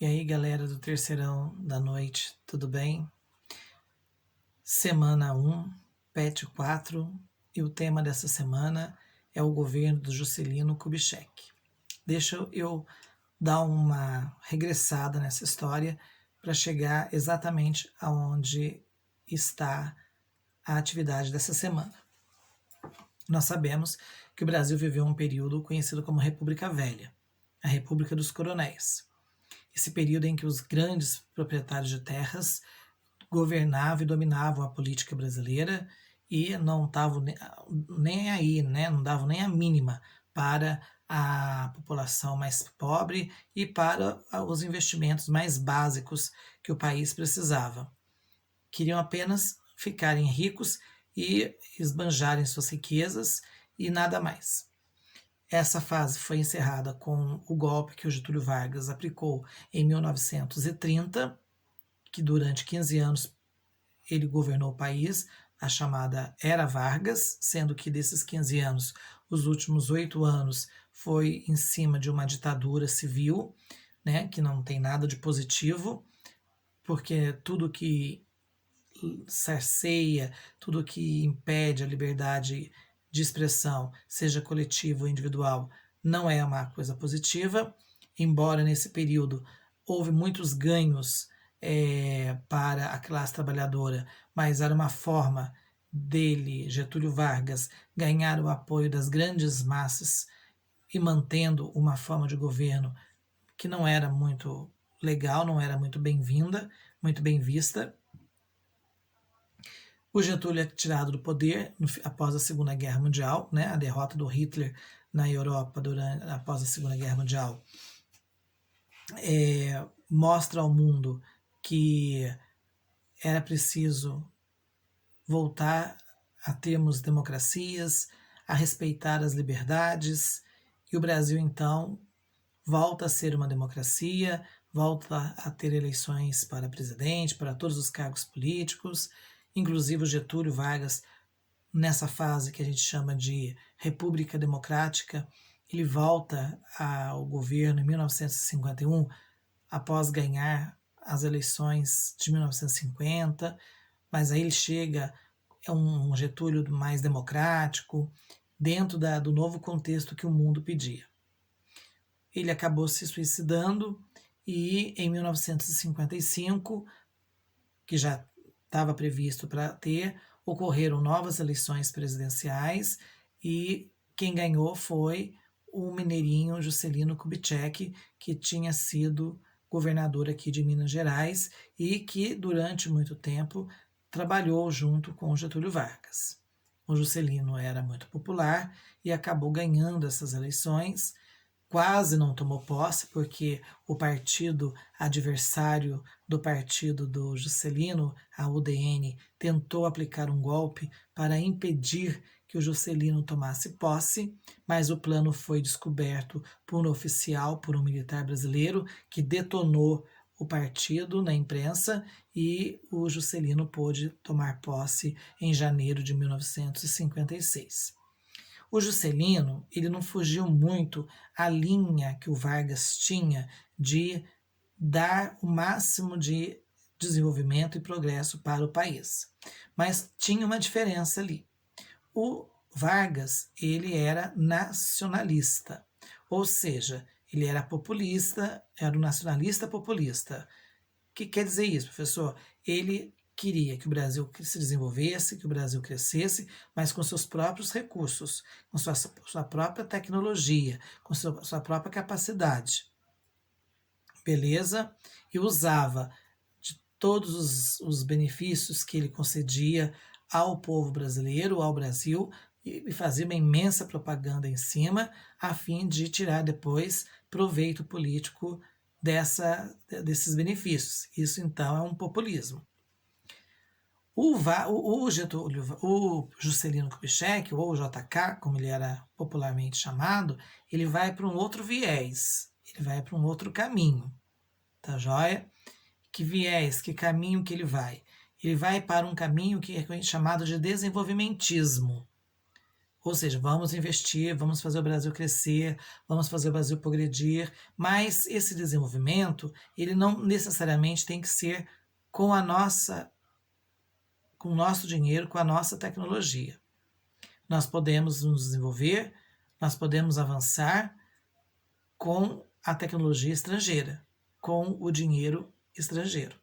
E aí, galera do Terceirão da Noite, tudo bem? Semana 1, PET 4, e o tema dessa semana é o governo do Juscelino Kubitschek. Deixa eu dar uma regressada nessa história para chegar exatamente aonde está a atividade dessa semana. Nós sabemos que o Brasil viveu um período conhecido como República Velha, a República dos Coronéis. Esse período em que os grandes proprietários de terras governavam e dominavam a política brasileira e não estavam nem aí, né? Não davam nem a mínima para a população mais pobre e para os investimentos mais básicos que o país precisava. Queriam apenas ficarem ricos e esbanjarem suas riquezas e nada mais. Essa fase foi encerrada com o golpe que o Getúlio Vargas aplicou em 1930, que durante 15 anos ele governou o país, a chamada Era Vargas, sendo que desses 15 anos, os últimos 8 anos foi em cima de uma ditadura civil, né, que não tem nada de positivo, porque tudo que cerceia, tudo que impede a liberdade de expressão, seja coletiva ou individual, não é uma coisa positiva, embora nesse período houve muitos ganhos para a classe trabalhadora, mas era uma forma dele, Getúlio Vargas, ganhar o apoio das grandes massas e mantendo uma forma de governo que não era muito legal, não era muito bem-vinda, muito bem vista. O Getúlio é tirado do poder após a Segunda Guerra Mundial, né, a derrota do Hitler na Europa após a Segunda Guerra Mundial mostra ao mundo que era preciso voltar a termos democracias, a respeitar as liberdades, e o Brasil então volta a ser uma democracia, volta a ter eleições para presidente, para todos os cargos políticos, inclusive o Getúlio Vargas, nessa fase que a gente chama de República Democrática, ele volta ao governo em 1951, após ganhar as eleições de 1950, mas aí ele chega, é um Getúlio mais democrático, dentro do novo contexto que o mundo pedia. Ele acabou se suicidando e em 1955, que já estava previsto para ter, ocorreram novas eleições presidenciais e quem ganhou foi o mineirinho Juscelino Kubitschek, que tinha sido governador aqui de Minas Gerais e que durante muito tempo trabalhou junto com Getúlio Vargas. O Juscelino era muito popular e acabou ganhando essas eleições. Quase não tomou posse, porque o partido adversário do partido do Juscelino, a UDN, tentou aplicar um golpe para impedir que o Juscelino tomasse posse, mas o plano foi descoberto por um oficial, por um militar brasileiro, que detonou o partido na imprensa e o Juscelino pôde tomar posse em janeiro de 1956. O Juscelino, ele não fugiu muito à linha que o Vargas tinha de dar o máximo de desenvolvimento e progresso para o país. Mas tinha uma diferença ali. O Vargas, ele era nacionalista, ou seja, ele era populista, era um nacionalista populista. O que quer dizer isso, professor? Ele queria que o Brasil se desenvolvesse, que o Brasil crescesse, mas com seus próprios recursos, com sua própria tecnologia, com sua própria capacidade. Beleza? E usava de todos os benefícios que ele concedia ao povo brasileiro, ao Brasil, e fazia uma imensa propaganda em cima, a fim de tirar depois proveito político desses benefícios. Isso então é um populismo. O Juscelino Kubitschek, ou JK, como ele era popularmente chamado, ele vai para um outro viés, ele vai para um outro caminho, tá joia? Que viés, que caminho que ele vai? Ele vai para um caminho que é chamado de desenvolvimentismo. Ou seja, vamos investir, vamos fazer o Brasil crescer, vamos fazer o Brasil progredir, mas esse desenvolvimento, ele não necessariamente tem que ser com a nossa, com o nosso dinheiro, com a nossa tecnologia. Nós podemos nos desenvolver, nós podemos avançar com a tecnologia estrangeira, com o dinheiro estrangeiro.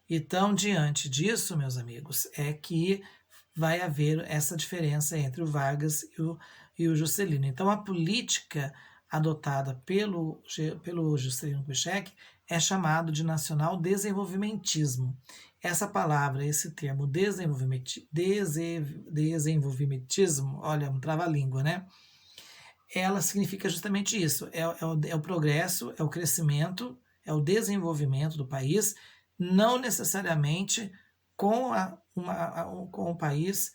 Então, diante disso, meus amigos, é que vai haver essa diferença entre o Vargas e o Juscelino. Então, a política adotada pelo Juscelino Kubitschek é chamado de nacional desenvolvimentismo. Essa palavra, esse termo desenvolvimentismo, olha, um trava-língua, né? Ela significa justamente isso, é o progresso, é o crescimento, é o desenvolvimento do país, não necessariamente com o país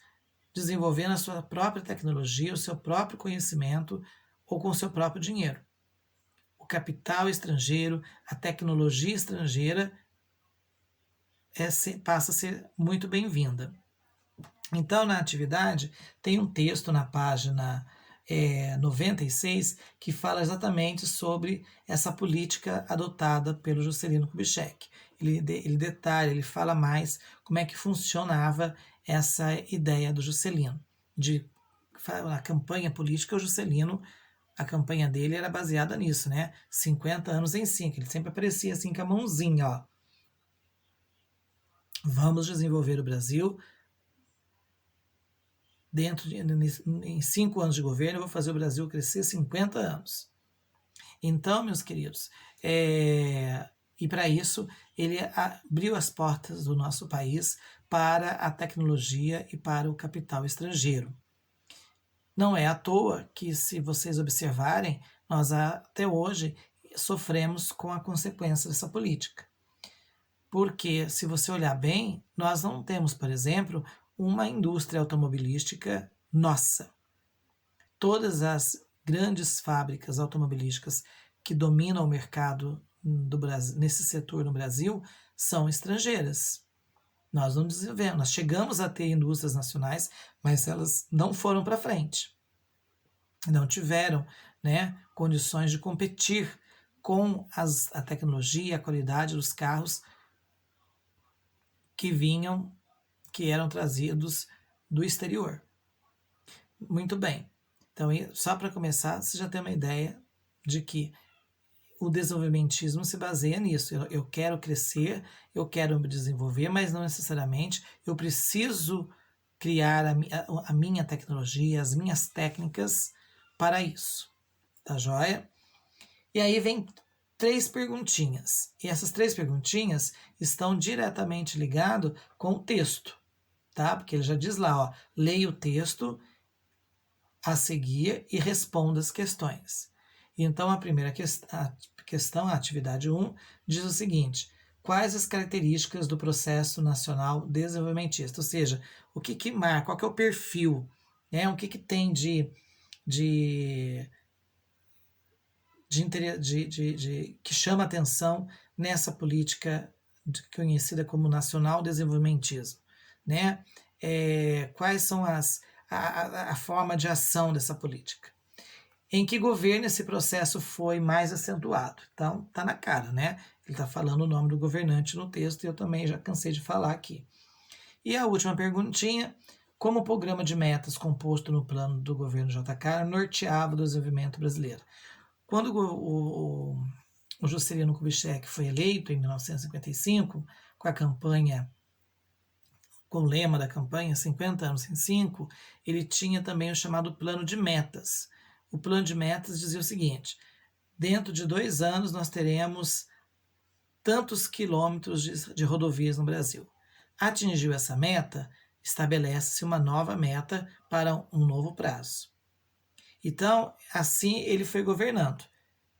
desenvolvendo a sua própria tecnologia, o seu próprio conhecimento ou com o seu próprio dinheiro. O capital estrangeiro, a tecnologia estrangeira passa a ser muito bem-vinda. Então, na atividade, tem um texto na página 96 que fala exatamente sobre essa política adotada pelo Juscelino Kubitschek. Ele detalha, ele fala mais como é que funcionava essa ideia do Juscelino. A campanha política, o Juscelino, a campanha dele era baseada nisso, né? 50 anos em 5. Ele sempre aparecia assim com a mãozinha, ó. Vamos desenvolver o Brasil. Em 5 anos de governo, eu vou fazer o Brasil crescer 50 anos. Então, meus queridos, e para isso, ele abriu as portas do nosso país para a tecnologia e para o capital estrangeiro. Não é à toa que, se vocês observarem, nós até hoje sofremos com a consequência dessa política. Porque, se você olhar bem, nós não temos, por exemplo, uma indústria automobilística nossa. Todas as grandes fábricas automobilísticas que dominam o mercado do Brasil, nesse setor no Brasil, são estrangeiras. Nós não desenvolvemos, nós chegamos a ter indústrias nacionais, mas elas não foram para frente. Não tiveram, né, condições de competir com a tecnologia, a qualidade dos carros que eram trazidos do exterior. Muito bem. Então, só para começar, você já tem uma ideia de que o desenvolvimentismo se baseia nisso. Eu quero crescer, eu quero me desenvolver, mas não necessariamente eu preciso criar a minha tecnologia, as minhas técnicas para isso. Tá joia? E aí vem 3 perguntinhas. E essas 3 perguntinhas estão diretamente ligadas com o texto, tá? Porque ele já diz lá, ó, leia o texto a seguir e responda as questões. Então, a primeira questão, a atividade 1, diz o seguinte: quais as características do processo nacional desenvolvimentista? Ou seja, o que marca, qual que é o perfil, né? O que tem que chama atenção nessa política conhecida como nacional desenvolvimentismo, né? Quais são a forma de ação dessa política? Em que governo esse processo foi mais acentuado? Então, tá na cara, né? Ele está falando o nome do governante no texto e eu também já cansei de falar aqui. E a última perguntinha: como o programa de metas composto no plano do governo JK norteava o desenvolvimento brasileiro? Quando o Juscelino Kubitschek foi eleito em 1955, com a campanha, com o lema da campanha 50 anos em 5, ele tinha também o chamado plano de metas. O plano de metas dizia o seguinte: dentro de 2 anos nós teremos tantos quilômetros de rodovias no Brasil. Atingiu essa meta, estabelece-se uma nova meta para um novo prazo. Então, assim ele foi governando.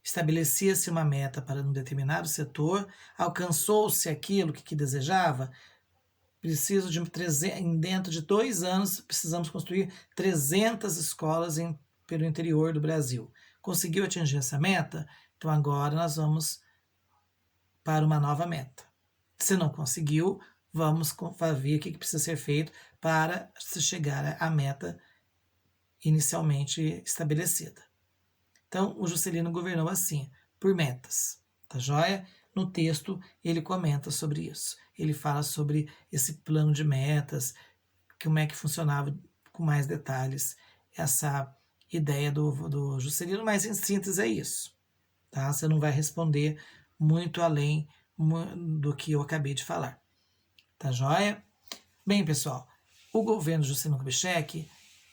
Estabelecia-se uma meta para um determinado setor, alcançou-se aquilo que desejava. Dentro de 2 anos, precisamos construir 300 escolas pelo interior do Brasil. Conseguiu atingir essa meta? Então agora nós vamos para uma nova meta. Se não conseguiu, vamos ver o que precisa ser feito para se chegar à meta inicialmente estabelecida. Então, o Juscelino governou assim, por metas, tá joia? No texto, ele comenta sobre isso. Ele fala sobre esse plano de metas, como é que funcionava com mais detalhes essa ideia do Juscelino, mas em síntese é isso, tá? Você não vai responder muito além do que eu acabei de falar, tá joia? Bem, pessoal, o governo Juscelino Kubitschek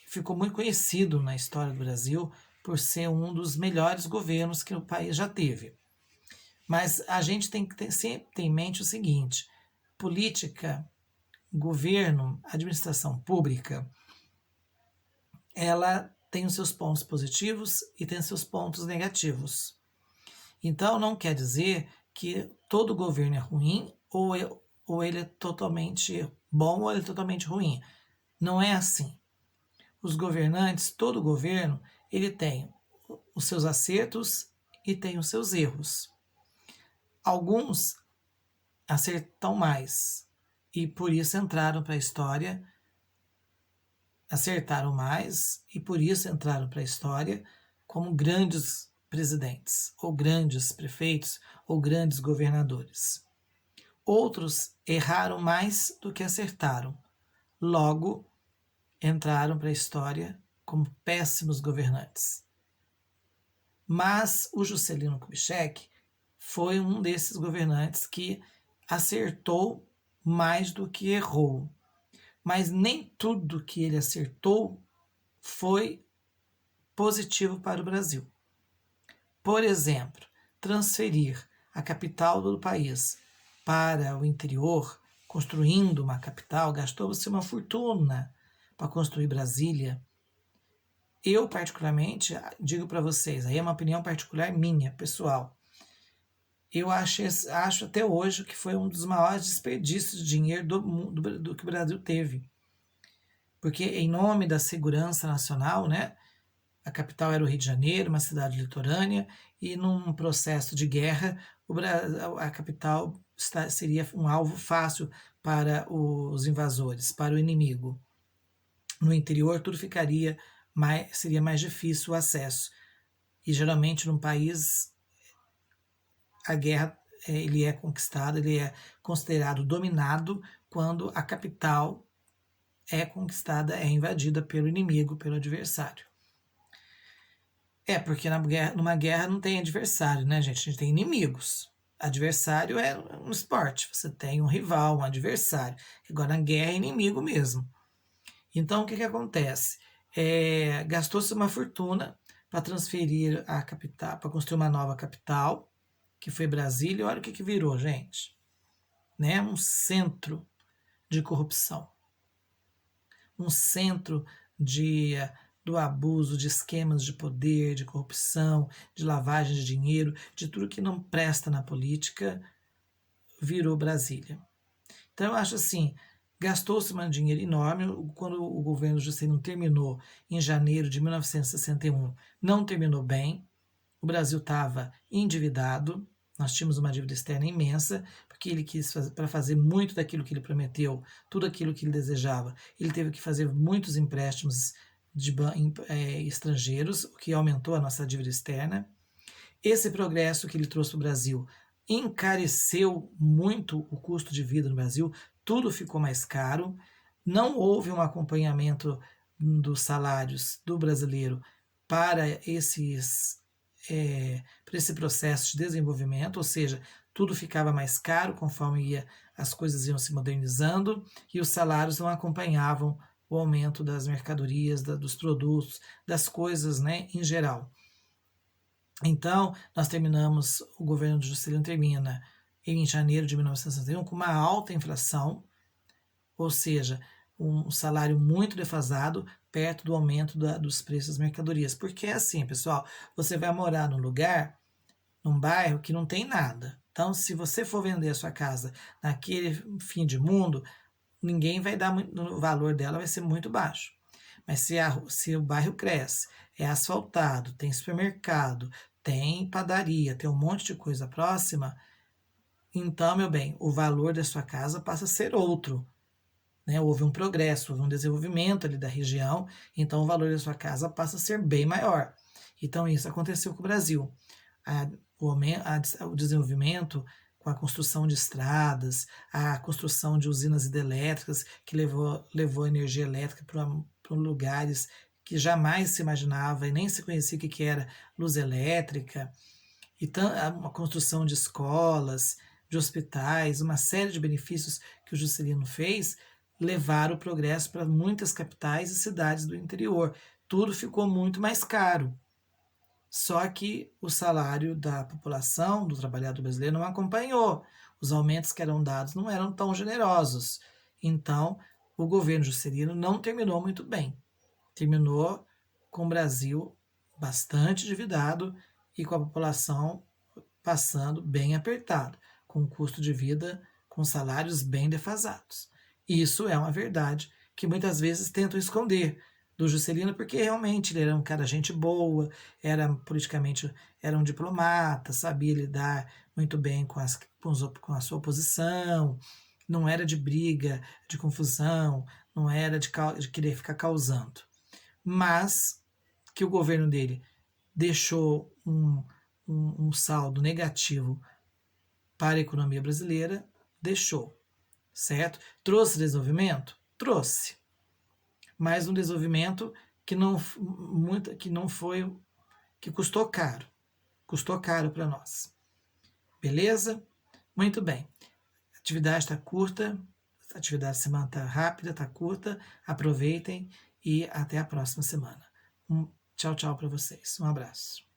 ficou muito conhecido na história do Brasil por ser um dos melhores governos que o país já teve. Mas a gente tem que sempre ter em mente o seguinte: política, governo, administração pública, ela tem os seus pontos positivos e tem os seus pontos negativos. Então, não quer dizer que todo governo é ruim ou ele é totalmente bom ou ele é totalmente ruim. Não é assim. Os governantes, todo governo, ele tem os seus acertos e tem os seus erros. Alguns acertam mais e por isso entraram para a história, acertaram mais e por isso entraram para a história como grandes presidentes, ou grandes prefeitos, ou grandes governadores. Outros erraram mais do que acertaram, logo entraram para a história como péssimos governantes. Mas o Juscelino Kubitschek foi um desses governantes que acertou mais do que errou. Mas nem tudo que ele acertou foi positivo para o Brasil. Por exemplo, transferir a capital do país para o interior, construindo uma capital, gastou-se uma fortuna para construir Brasília. Eu, particularmente, digo para vocês, aí é uma opinião particular minha, pessoal, eu acho até hoje que foi um dos maiores desperdícios de dinheiro do que o Brasil teve. Porque em nome da segurança nacional, né, a capital era o Rio de Janeiro, uma cidade litorânea, e num processo de guerra, a capital seria um alvo fácil para os invasores, para o inimigo. No interior, tudo seria mais difícil o acesso. E geralmente, num país, a guerra ele é conquistado, ele é considerado dominado quando a capital é conquistada, é invadida pelo inimigo, pelo adversário. Porque numa guerra não tem adversário, né, gente? A gente tem inimigos. Adversário é um esporte, você tem um rival, um adversário. Agora, na guerra é inimigo mesmo. Então, o que acontece? Gastou-se uma fortuna para transferir a capital, para construir uma nova capital, que foi Brasília. Olha o que virou, gente. Né? Um centro de corrupção. Um centro do abuso, de esquemas de poder, de corrupção, de lavagem de dinheiro, de tudo que não presta na política, virou Brasília. Então eu acho assim, gastou-se um dinheiro enorme quando o governo Juscelino terminou em janeiro de 1961, não terminou bem, o Brasil estava endividado, nós tínhamos uma dívida externa imensa, porque ele quis para fazer muito daquilo que ele prometeu, tudo aquilo que ele desejava, ele teve que fazer muitos empréstimos de estrangeiros, o que aumentou a nossa dívida externa. Esse progresso que ele trouxe para o Brasil encareceu muito o custo de vida no Brasil, tudo ficou mais caro, não houve um acompanhamento dos salários do brasileiro para para esse processo de desenvolvimento, ou seja, tudo ficava mais caro conforme as coisas iam se modernizando e os salários não acompanhavam o aumento das mercadorias, dos produtos, das coisas, né, em geral. Então, o governo de Juscelino termina em janeiro de 1961 com uma alta inflação, ou seja, um salário muito defasado, perto do aumento dos preços das mercadorias. Porque é assim, pessoal, você vai morar num bairro que não tem nada. Então, se você for vender a sua casa naquele fim de mundo, ninguém vai dar muito, o valor dela vai ser muito baixo. Mas se o bairro cresce, é asfaltado, tem supermercado, tem padaria, tem um monte de coisa próxima, então, meu bem, o valor da sua casa passa a ser outro. né? Houve um progresso, houve um desenvolvimento ali da região, então o valor da sua casa passa a ser bem maior. Então isso aconteceu com o Brasil. A, o desenvolvimento com a construção de estradas, a construção de usinas hidrelétricas que levou energia elétrica para lugares que jamais se imaginava e nem se conhecia o que era luz elétrica, e a construção de escolas, de hospitais, uma série de benefícios que o Juscelino fez, levaram o progresso para muitas capitais e cidades do interior. Tudo ficou muito mais caro. Só que o salário da população, do trabalhador brasileiro, não acompanhou. Os aumentos que eram dados não eram tão generosos. Então, o governo Juscelino não terminou muito bem. Terminou com o Brasil bastante endividado e com a população passando bem apertado, com custo de vida, com salários bem defasados. Isso é uma verdade que muitas vezes tentam esconder do Juscelino, porque realmente ele era um cara gente boa, era politicamente era um diplomata, sabia lidar muito bem com a sua oposição, não era de briga, de confusão, não era de querer ficar causando. Mas que o governo dele deixou um saldo negativo para a economia brasileira, deixou, certo? Trouxe desenvolvimento? Trouxe. Mas um desenvolvimento que não foi, que custou caro para nós. Beleza? Muito bem. A atividade está curta, a atividade da semana está rápida, está curta. Aproveitem e até a próxima semana. Tchau, tchau para vocês. Um abraço.